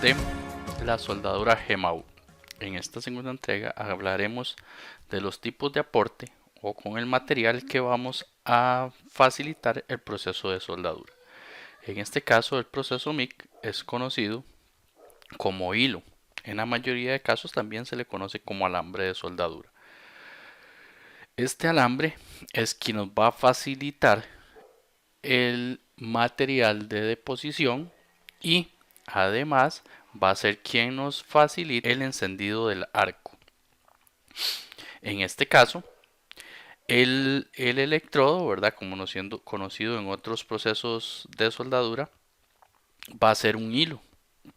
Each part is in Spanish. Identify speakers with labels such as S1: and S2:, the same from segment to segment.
S1: de la soldadura GEMAU. En esta segunda entrega hablaremos de los tipos de aporte o con el material que vamos a facilitar el proceso de soldadura. En este caso el proceso MIG es conocido como hilo. En la mayoría de casos también se le conoce como alambre de soldadura. Este alambre es quien nos va a facilitar el material de deposición y además va a ser quien nos facilite el encendido del arco. En este caso, el electrodo, ¿verdad? Como no siendo conocido en otros procesos de soldadura, va a ser un hilo.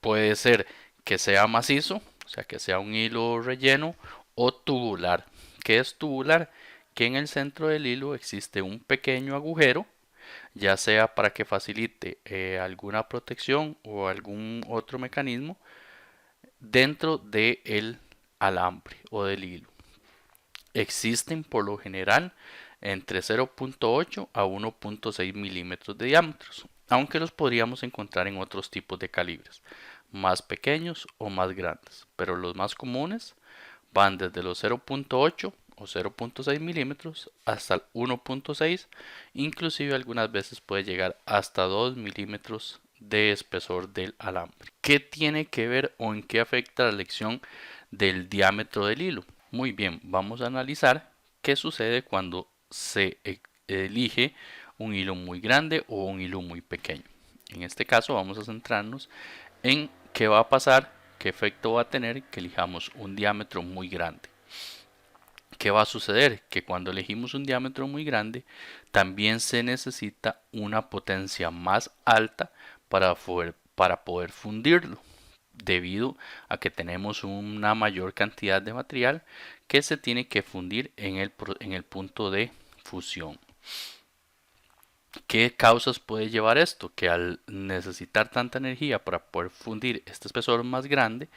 S1: Puede ser que sea macizo, o sea, que sea un hilo relleno o tubular. ¿Qué es tubular? Que en el centro del hilo existe un pequeño agujero, ya sea para que facilite alguna protección o algún otro mecanismo dentro del alambre o del hilo. Existen por lo general entre 0.8 a 1.6 milímetros de diámetro, aunque los podríamos encontrar en otros tipos de calibres, más pequeños o más grandes, pero los más comunes van desde los 0.8 o 0.6 milímetros hasta el 1.6, inclusive algunas veces puede llegar hasta 2 milímetros de espesor del alambre. ¿Qué tiene que ver o en qué afecta la elección del diámetro del hilo? Muy bien, vamos a analizar qué sucede cuando se elige un hilo muy grande o un hilo muy pequeño. En este caso vamos a centrarnos en qué va a pasar, qué efecto va a tener que elijamos un diámetro muy grande. ¿Qué va a suceder? Que cuando elegimos un diámetro muy grande, también se necesita una potencia más alta para poder fundirlo, debido a que tenemos una mayor cantidad de material que se tiene que fundir en el punto de fusión. ¿Qué causas puede llevar esto? Que al necesitar tanta energía para poder fundir este espesor más grande,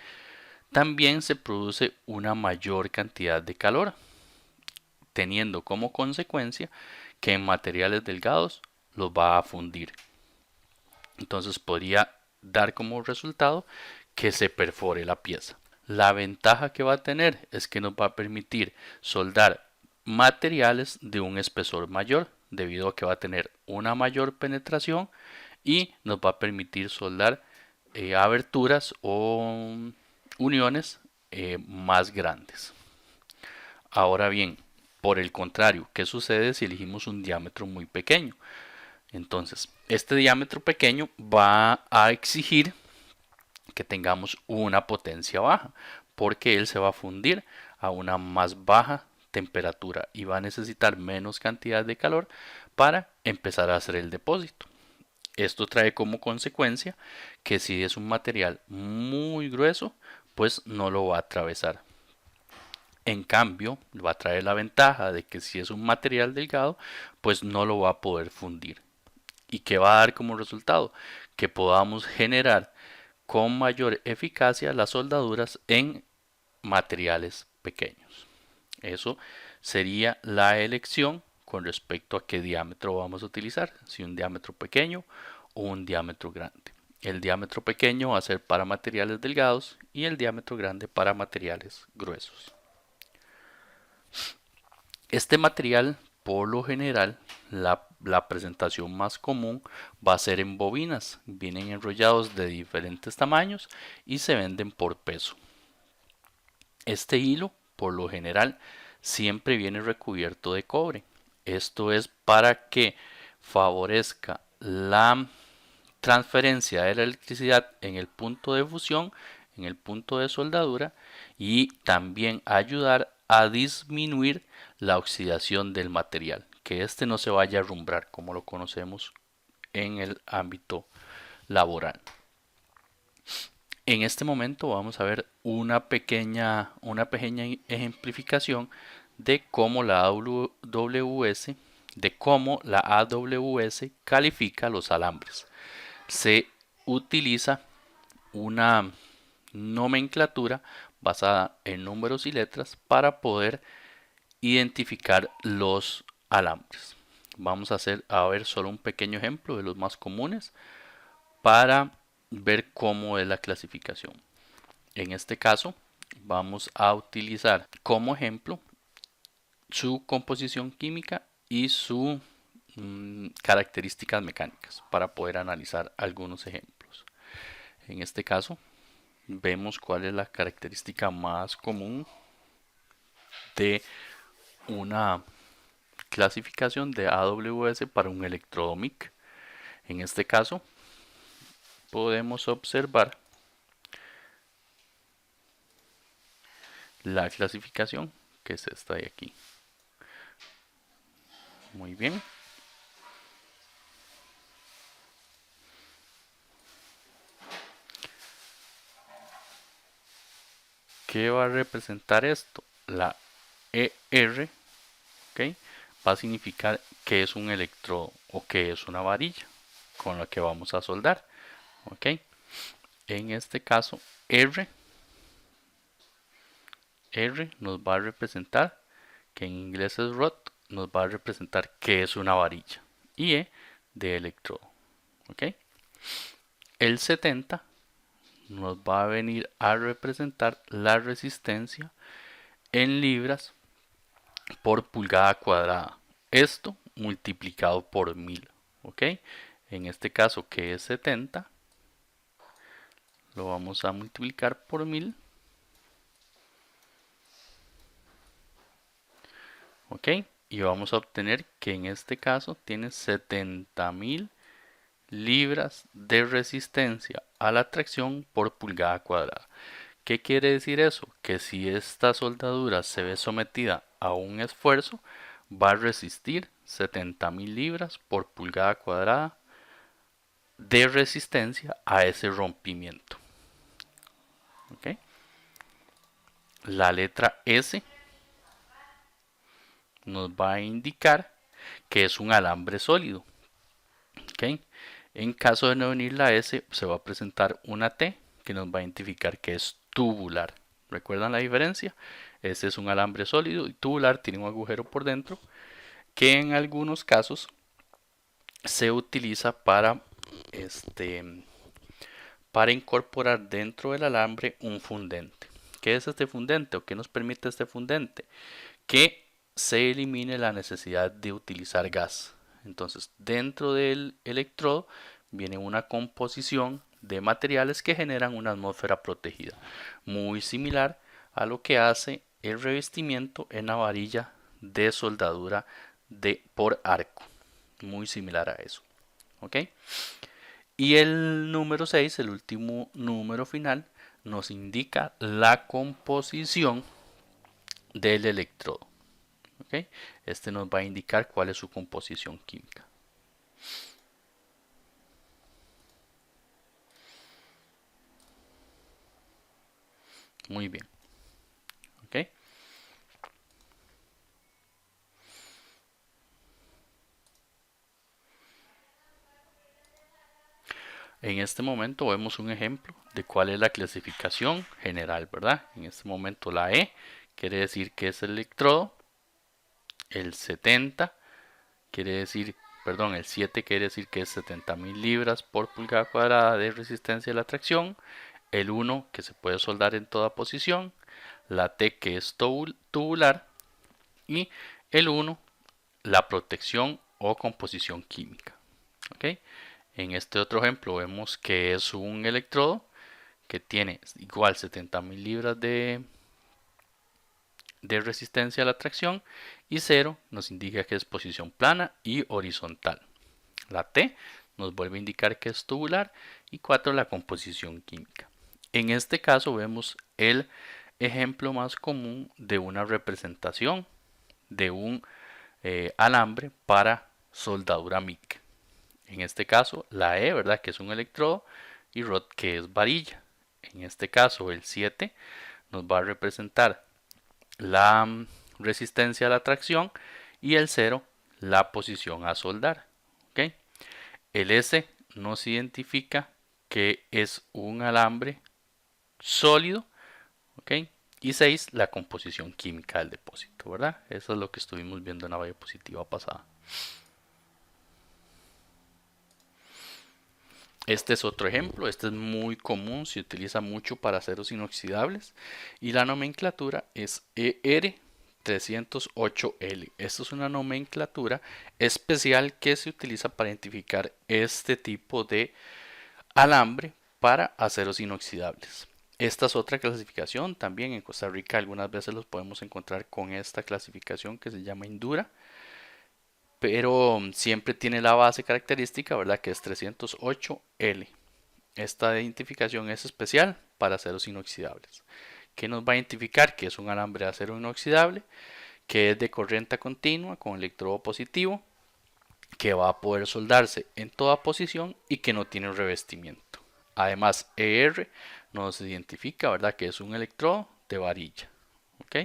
S1: también se produce una mayor cantidad de calor, teniendo como consecuencia que en materiales delgados los va a fundir. Entonces podría dar como resultado que se perfore la pieza. La ventaja que va a tener es que nos va a permitir soldar materiales de un espesor mayor, debido a que va a tener una mayor penetración y nos va a permitir soldar aberturas o uniones más grandes. Ahora bien, por el contrario, ¿qué sucede si elegimos un diámetro muy pequeño? Entonces, este diámetro pequeño va a exigir que tengamos una potencia baja, porque él se va a fundir a una más baja temperatura y va a necesitar menos cantidad de calor para empezar a hacer el depósito. Esto trae como consecuencia que si es un material muy grueso, pues no lo va a atravesar. En cambio, va a traer la ventaja de que si es un material delgado, pues no lo va a poder fundir. ¿Y qué va a dar como resultado? Que podamos generar con mayor eficacia las soldaduras en materiales pequeños. Eso sería la elección con respecto a qué diámetro vamos a utilizar, si un diámetro pequeño o un diámetro grande. El diámetro pequeño va a ser para materiales delgados y el diámetro grande para materiales gruesos. Este material, por lo general, la presentación más común va a ser en bobinas. Vienen enrollados de diferentes tamaños y se venden por peso. Este hilo, por lo general, siempre viene recubierto de cobre. Esto es para que favorezca la transferencia de la electricidad en el punto de fusión, en el punto de soldadura, y también ayudar a disminuir la oxidación del material, que este no se vaya a arrumbrar como lo conocemos en el ámbito laboral. En este momento vamos a ver una pequeña ejemplificación de cómo la AWS califica los alambres. Se utiliza una nomenclatura basada en números y letras para poder identificar los alambres. Vamos a ver solo un pequeño ejemplo de los más comunes para ver cómo es la clasificación. En este caso vamos a utilizar como ejemplo su composición química y sus características mecánicas para poder analizar algunos ejemplos. En este caso vemos cuál es la característica más común de una clasificación de AWS para un electrodo MIC. En este caso podemos observar la clasificación, que es esta de aquí. Muy bien. ¿Qué va a representar esto? La ER, ¿ok? Va a significar que es un electrodo o que es una varilla con la que vamos a soldar, ¿ok? En este caso, R nos va a representar, que en inglés es rod, nos va a representar que es una varilla, y E de electrodo, ¿ok? El 70 nos va a venir a representar la resistencia en libras por pulgada cuadrada. Esto multiplicado por 1000, ¿ok? En este caso, que es 70, lo vamos a multiplicar por 1000, ¿ok? Y vamos a obtener que en este caso tiene 70.000 libras de resistencia a la tracción por pulgada cuadrada. ¿Qué quiere decir eso? Que si esta soldadura se ve sometida a un esfuerzo, va a resistir 70.000 libras por pulgada cuadrada de resistencia a ese rompimiento. ¿Okay? La letra S nos va a indicar que es un alambre sólido. ¿Okay? En caso de no venir la S, se va a presentar una T que nos va a identificar que es tubular. ¿Recuerdan la diferencia? Este es un alambre sólido y tubular tiene un agujero por dentro que en algunos casos se utiliza para incorporar dentro del alambre un fundente. ¿Qué es este fundente o qué nos permite este fundente? Que se elimine la necesidad de utilizar gas. Entonces, dentro del electrodo viene una composición de materiales que generan una atmósfera protegida, muy similar a lo que hace el revestimiento en la varilla de soldadura por arco, muy similar a eso. ¿Ok? Y el número 6, el último número final, nos indica la composición del electrodo. ¿Okay? Este nos va a indicar cuál es su composición química. Muy bien. ¿Okay? En este momento vemos un ejemplo de cuál es la clasificación general, ¿verdad? En este momento la E quiere decir que es el electrodo, el 70 quiere decir, perdón, el 7 quiere decir que es 70.000 libras por pulgada cuadrada de resistencia a la tracción, el 1 que se puede soldar en toda posición, la T que es tubular y el 1 la protección o composición química. ¿Okay? En este otro ejemplo vemos que es un electrodo que tiene igual 70.000 libras de resistencia a la tracción y 0 nos indica que es posición plana y horizontal. La T nos vuelve a indicar que es tubular y 4 la composición química. En este caso vemos el ejemplo más común de una representación de un alambre para soldadura MIG. En este caso la E, ¿verdad? Que es un electrodo y rod que es varilla. En este caso el 7 nos va a representar la resistencia a la tracción y el 0 la posición a soldar. ¿Okay? El S nos identifica que es un alambre sólido. ¿Okay? Y 6 la composición química del depósito, ¿verdad? Eso es lo que estuvimos viendo en la diapositiva pasada. Este es otro ejemplo, este es muy común, se utiliza mucho para aceros inoxidables y la nomenclatura es ER308L. Esta es una nomenclatura especial que se utiliza para identificar este tipo de alambre para aceros inoxidables. Esta es otra clasificación, también en Costa Rica algunas veces los podemos encontrar con esta clasificación que se llama Indura, pero siempre tiene la base característica, ¿verdad? Que es 308L. Esta identificación es especial para aceros inoxidables, que nos va a identificar que es un alambre de acero inoxidable, que es de corriente continua con electrodo positivo, que va a poder soldarse en toda posición y que no tiene revestimiento. Además, ER nos identifica, ¿verdad?, que es un electrodo de varilla. ¿Ok?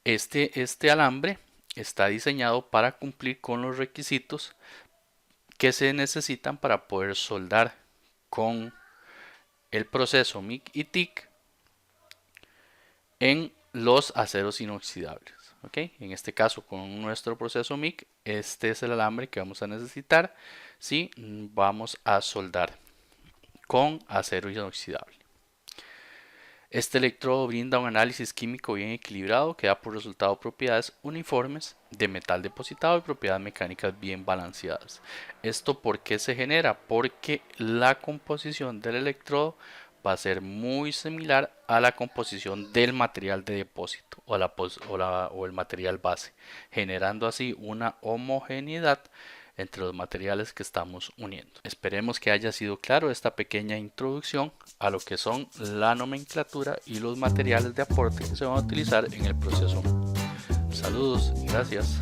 S1: Este alambre está diseñado para cumplir con los requisitos que se necesitan para poder soldar con el proceso MIG y TIG en los aceros inoxidables. ¿Ok? En este caso, con nuestro proceso MIG, este es el alambre que vamos a necesitar si vamos a soldar con acero inoxidable. Este electrodo brinda un análisis químico bien equilibrado que da por resultado propiedades uniformes de metal depositado y propiedades mecánicas bien balanceadas. ¿Esto por qué se genera? Porque la composición del electrodo va a ser muy similar a la composición del material de depósito o el material base, generando así una homogeneidad entre los materiales que estamos uniendo. Esperemos que haya sido claro esta pequeña introducción a lo que son la nomenclatura y los materiales de aporte que se van a utilizar en el proceso. Saludos y gracias.